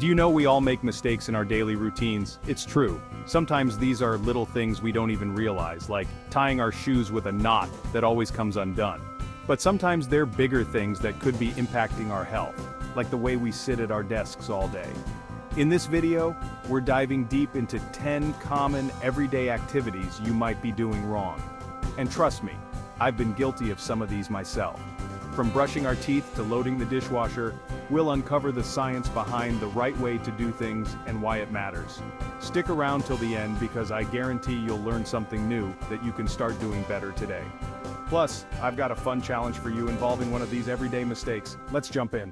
Do you know we all make mistakes in our daily routines? It's true. Sometimes these are little things we don't even realize, like tying our shoes with a knot that always comes undone. But sometimes they're bigger things that could be impacting our health, like the way we sit at our desks all day. In this video, we're diving deep into 10 common everyday activities you might be doing wrong. And trust me, I've been guilty of some of these myself. From brushing our teeth to loading the dishwasher, we'll uncover the science behind the right way to do things and why it matters. Stick around till the end because I guarantee you'll learn something new that you can start doing better today. Plus, I've got a fun challenge for you involving one of these everyday mistakes. Let's jump in.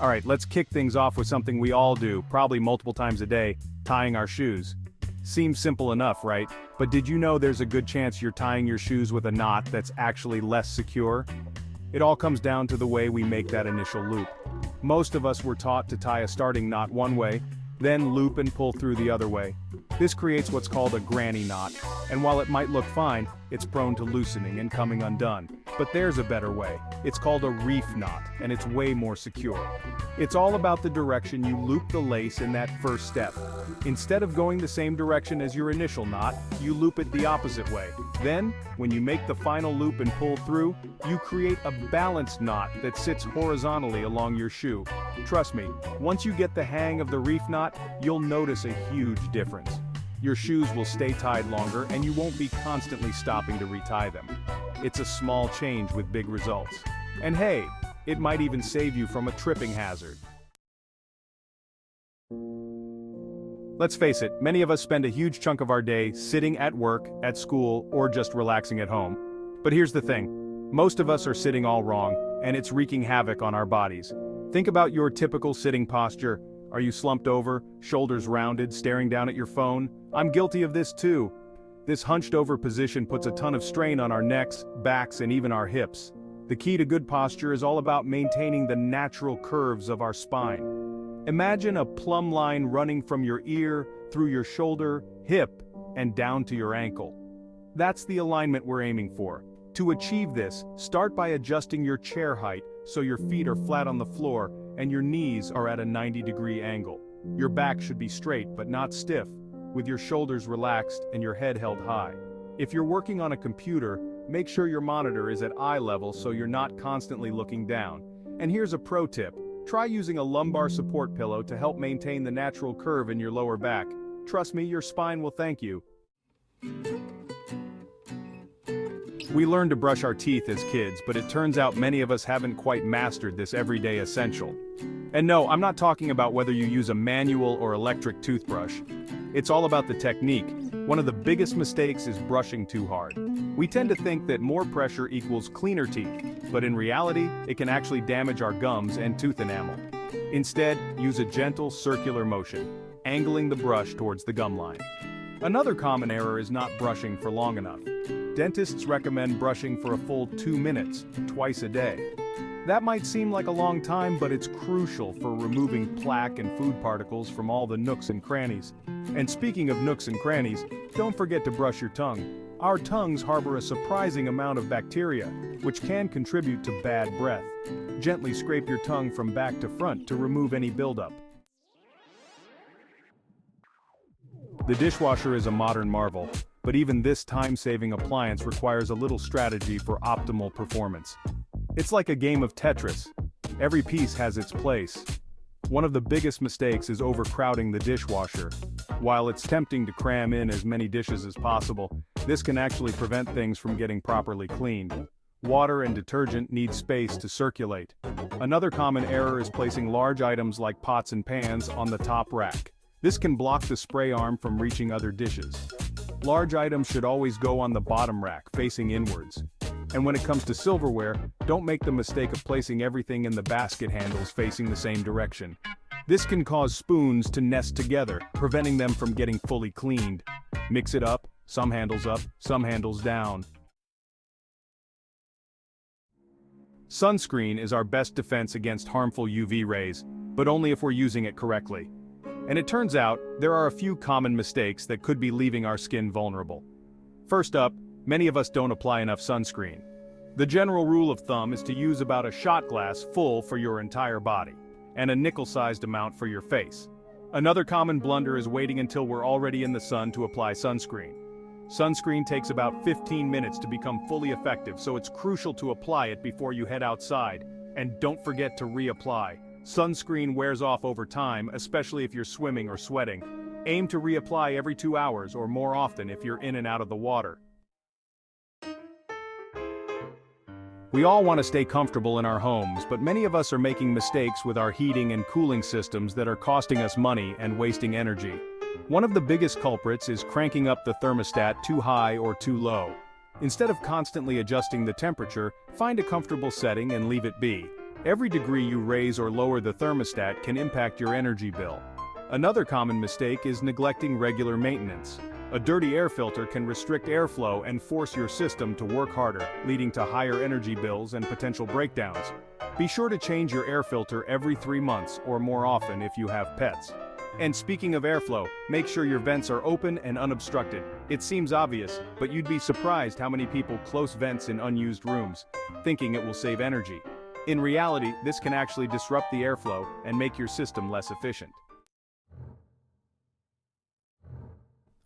Alright, let's kick things off with something we all do, probably multiple times a day, tying our shoes. Seems simple enough, right? But did you know there's a good chance you're tying your shoes with a knot that's actually less secure? It all comes down to the way we make that initial loop. Most of us were taught to tie a starting knot one way, then loop and pull through the other way. This creates what's called a granny knot, and while it might look fine, it's prone to loosening and coming undone. But there's a better way. It's called a reef knot, and it's way more secure. It's all about the direction you loop the lace in that first step. Instead of going the same direction as your initial knot, you loop it the opposite way. Then, when you make the final loop and pull through, you create a balanced knot that sits horizontally along your shoe. Trust me, once you get the hang of the reef knot, you'll notice a huge difference. Your shoes will stay tied longer and you won't be constantly stopping to retie them. It's a small change with big results. And hey, it might even save you from a tripping hazard. Let's face it, many of us spend a huge chunk of our day sitting at work, at school, or just relaxing at home. But here's the thing, most of us are sitting all wrong, and it's wreaking havoc on our bodies. Think about your typical sitting posture. Are you slumped over, shoulders rounded, staring down at your phone? I'm guilty of this too. This hunched over position puts a ton of strain on our necks, backs, and even our hips. The key to good posture is all about maintaining the natural curves of our spine. Imagine a plumb line running from your ear, through your shoulder, hip, and down to your ankle. That's the alignment we're aiming for. To achieve this, start by adjusting your chair height so your feet are flat on the floor and your knees are at a 90-degree angle. Your back should be straight but not stiff, with your shoulders relaxed and your head held high. If you're working on a computer, make sure your monitor is at eye level so you're not constantly looking down. And here's a pro tip. Try using a lumbar support pillow to help maintain the natural curve in your lower back. Trust me, your spine will thank you. We learn to brush our teeth as kids, but it turns out many of us haven't quite mastered this everyday essential. And no, I'm not talking about whether you use a manual or electric toothbrush. It's all about the technique. One of the biggest mistakes is brushing too hard. We tend to think that more pressure equals cleaner teeth, but in reality, it can actually damage our gums and tooth enamel. Instead, use a gentle circular motion, angling the brush towards the gum line. Another common error is not brushing for long enough. Dentists recommend brushing for a full 2 minutes, twice a day. That might seem like a long time, but it's crucial for removing plaque and food particles from all the nooks and crannies. And speaking of nooks and crannies, don't forget to brush your tongue. Our tongues harbor a surprising amount of bacteria, which can contribute to bad breath. Gently scrape your tongue from back to front to remove any buildup. The dishwasher is a modern marvel, but even this time-saving appliance requires a little strategy for optimal performance. It's like a game of Tetris. Every piece has its place. One of the biggest mistakes is overcrowding the dishwasher. While it's tempting to cram in as many dishes as possible, this can actually prevent things from getting properly cleaned. Water and detergent need space to circulate. Another common error is placing large items like pots and pans on the top rack. This can block the spray arm from reaching other dishes. Large items should always go on the bottom rack, facing inwards. And when it comes to silverware, don't make the mistake of placing everything in the basket handles facing the same direction. This can cause spoons to nest together, preventing them from getting fully cleaned. Mix it up, some handles down. Sunscreen is our best defense against harmful UV rays, but only if we're using it correctly. And it turns out, there are a few common mistakes that could be leaving our skin vulnerable. First up, many of us don't apply enough sunscreen. The general rule of thumb is to use about a shot glass full for your entire body, and a nickel-sized amount for your face. Another common blunder is waiting until we're already in the sun to apply sunscreen. Sunscreen takes about 15 minutes to become fully effective, so it's crucial to apply it before you head outside, and don't forget to reapply. Sunscreen wears off over time, especially if you're swimming or sweating. Aim to reapply every 2 hours or more often if you're in and out of the water. We all want to stay comfortable in our homes, but many of us are making mistakes with our heating and cooling systems that are costing us money and wasting energy. One of the biggest culprits is cranking up the thermostat too high or too low. Instead of constantly adjusting the temperature, find a comfortable setting and leave it be. Every degree you raise or lower the thermostat can impact your energy bill. Another common mistake is neglecting regular maintenance. A dirty air filter can restrict airflow and force your system to work harder, leading to higher energy bills and potential breakdowns. Be sure to change your air filter every 3 months or more often if you have pets. And speaking of airflow, make sure your vents are open and unobstructed. It seems obvious, but you'd be surprised how many people close vents in unused rooms, thinking it will save energy. In reality, this can actually disrupt the airflow and make your system less efficient.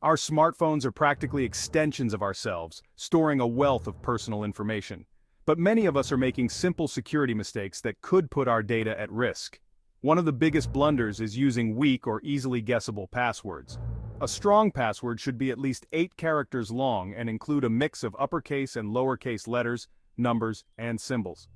Our smartphones are practically extensions of ourselves, storing a wealth of personal information. But many of us are making simple security mistakes that could put our data at risk. One of the biggest blunders is using weak or easily guessable passwords. A strong password should be at least 8 characters long and include a mix of uppercase and lowercase letters, numbers, and symbols.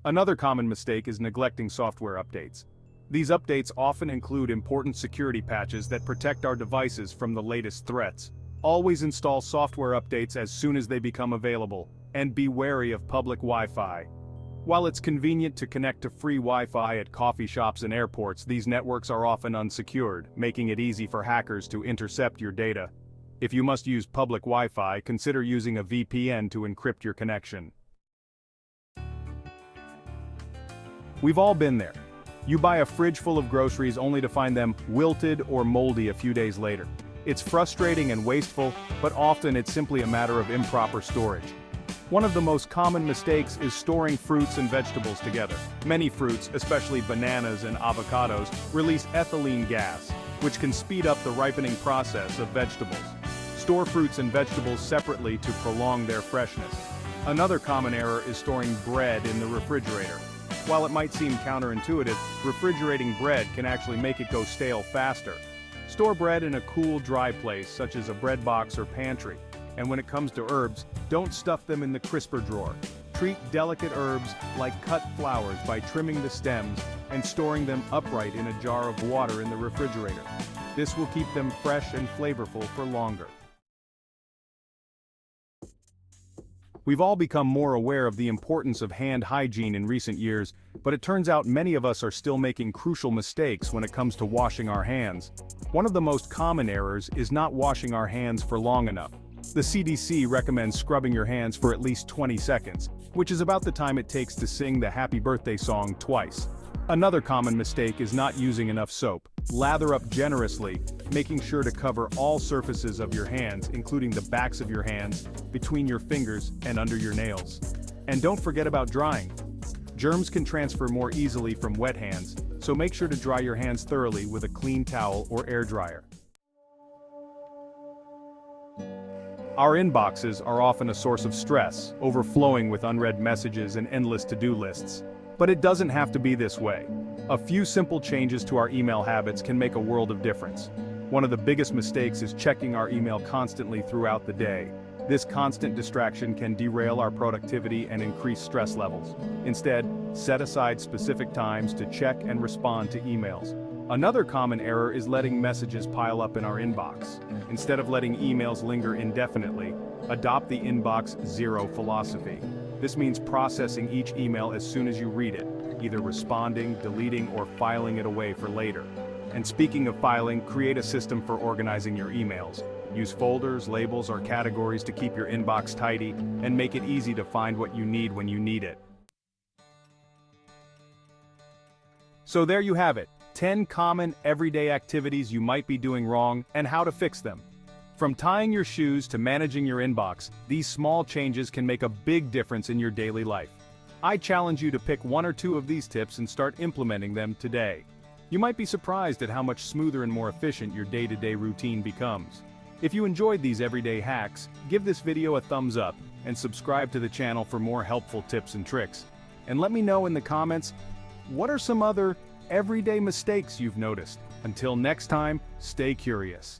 Another common mistake is neglecting software updates. These updates often include important security patches that protect our devices from the latest threats. Always install software updates as soon as they become available, and be wary of public Wi-Fi. While it's convenient to connect to free Wi-Fi at coffee shops and airports, these networks are often unsecured, making it easy for hackers to intercept your data. If you must use public Wi-Fi, consider using a VPN to encrypt your connection. We've all been there. You buy a fridge full of groceries only to find them wilted or moldy a few days later. It's frustrating and wasteful, but often it's simply a matter of improper storage. One of the most common mistakes is storing fruits and vegetables together. Many fruits, especially bananas and avocados, release ethylene gas, which can speed up the ripening process of vegetables. Store fruits and vegetables separately to prolong their freshness. Another common error is storing bread in the refrigerator. While it might seem counterintuitive, refrigerating bread can actually make it go stale faster. Store bread in a cool, dry place, such as a bread box or pantry. And when it comes to herbs, don't stuff them in the crisper drawer. Treat delicate herbs like cut flowers by trimming the stems and storing them upright in a jar of water in the refrigerator. This will keep them fresh and flavorful for longer. We've all become more aware of the importance of hand hygiene in recent years, but it turns out many of us are still making crucial mistakes when it comes to washing our hands. One of the most common errors is not washing our hands for long enough. The CDC recommends scrubbing your hands for at least 20 seconds, which is about the time it takes to sing the happy birthday song twice. Another common mistake is not using enough soap. Lather up generously, making sure to cover all surfaces of your hands, including the backs of your hands, between your fingers, and under your nails. And don't forget about drying. Germs can transfer more easily from wet hands, so make sure to dry your hands thoroughly with a clean towel or air dryer. Our inboxes are often a source of stress, overflowing with unread messages and endless to-do lists. But it doesn't have to be this way. A few simple changes to our email habits can make a world of difference. One of the biggest mistakes is checking our email constantly throughout the day. This constant distraction can derail our productivity and increase stress levels. Instead, set aside specific times to check and respond to emails. Another common error is letting messages pile up in our inbox. Instead of letting emails linger indefinitely, adopt the inbox zero philosophy. This means processing each email as soon as you read it, either responding, deleting, or filing it away for later. And speaking of filing, create a system for organizing your emails. Use folders, labels, or categories to keep your inbox tidy, and make it easy to find what you need when you need it. So there you have it, 10 common everyday activities you might be doing wrong and how to fix them. From tying your shoes to managing your inbox, these small changes can make a big difference in your daily life. I challenge you to pick one or two of these tips and start implementing them today. You might be surprised at how much smoother and more efficient your day-to-day routine becomes. If you enjoyed these everyday hacks, give this video a thumbs up and subscribe to the channel for more helpful tips and tricks. And let me know in the comments, what are some other everyday mistakes you've noticed? Until next time, stay curious.